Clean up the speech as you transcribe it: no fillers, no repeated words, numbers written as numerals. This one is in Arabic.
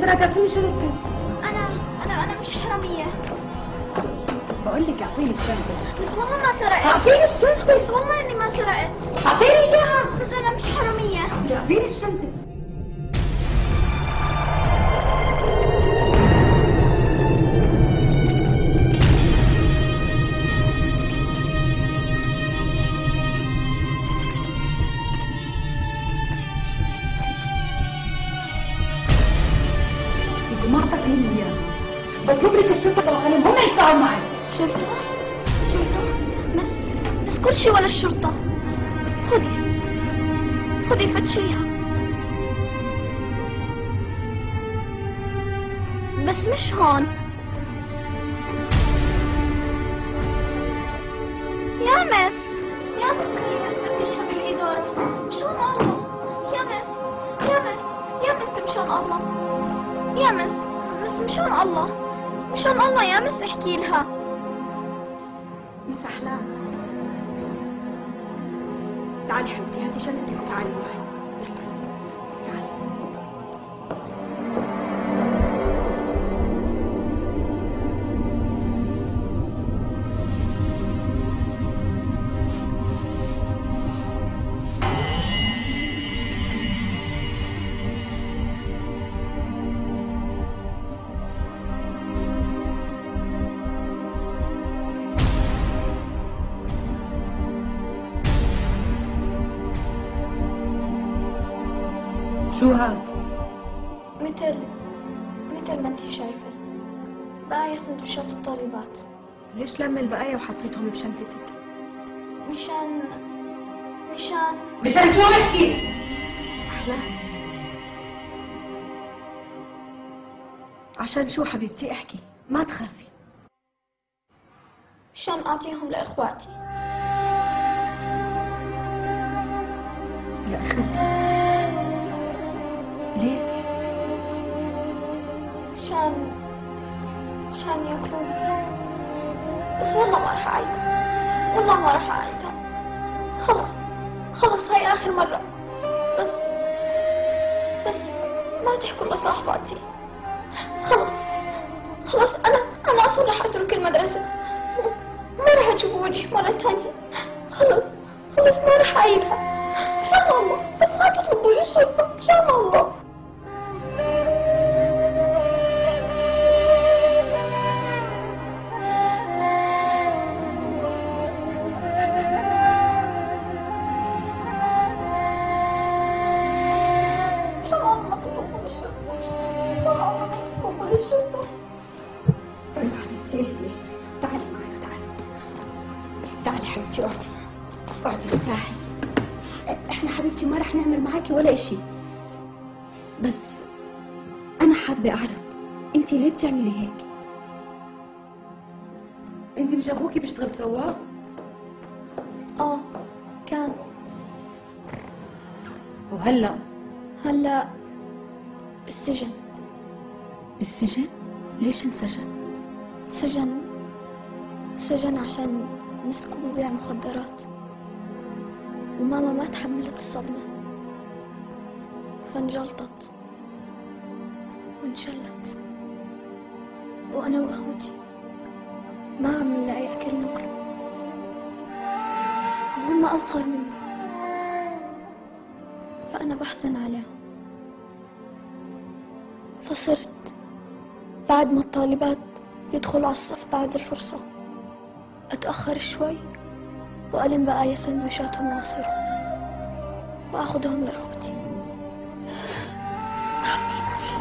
سرقت؟ اعطيني شنطتك. أنا مش حرامية. بقول لك اعطيني الشنطة. بس والله ما سرقت. اعطيني الشنطة. بس والله إني ما سرقت. اعطيني اياها. بس أنا مش حرامية. اعطيني الشنطة. إذا ما أعطيتيني إياها بطلب لك الشرطة وأخليهم هم يدفعوا معي. شرطة؟ بس كل شي ولا الشرطة. خدي فتشيها. بس مش هون. يا مس خلينا نفتشها بالإدارة مشان الله. يا مس مشان الله. يا مس مشان الله يا مس احكي لها. مس أحلام، تعالي حبيبتي، هاتي شنطتك وتعالي معي. تعالي. شو هاد؟ مثل ما انتي شايفة بقايا سندوتشات الطالبات. ليش لم البقايا وحطيتهم بشنطتك؟ مشان شو احكي؟ أحلام، عشان شو حبيبتي؟ احكي، ما تخافي. مشان أعطيهم لإخواتي. لأخوتك؟ ليه؟ مشان ياكلون. بس والله ما راح أعيدها. خلص هاي آخر مرة. بس ما تحكوا لصاحباتي. خلص أنا أصلا راح أترك المدرسة. ما راح تشوفوا وجهي مرة تانية. خلص ما راح أعيدها. مشان الله بس ما تطلبوا لي الشرطة مشان الله. طيب حبيبتي اهدي، تعالي معي، تعالي حبيبتي، اقعدي ارتاحي. احنا حبيبتي ما رح نعمل معاكي ولا اشي، بس انا حابة اعرف انتي ليه بتعملي هيك؟ انتي مش ابوكي بيشتغل سواق؟ كان. وهلا؟ هلا بالسجن. بالسجن؟ ليش انسجن؟ سجن عشان مسكوا ببيع مخدرات، وماما ما تحملت الصدمة فانجلطت وانشلت، وأنا وأخوتي ما عم نلاقي أكل ناكله، وهم أصغر مني فأنا بحزن عليهم. فصرت بعد ما الطالبات يدخلوا على الصف بعد الفرصة أتأخر شوي وألم بقايا سندويشاتهم وعصيرهم وأخذهم لأخوتي. حبيبتي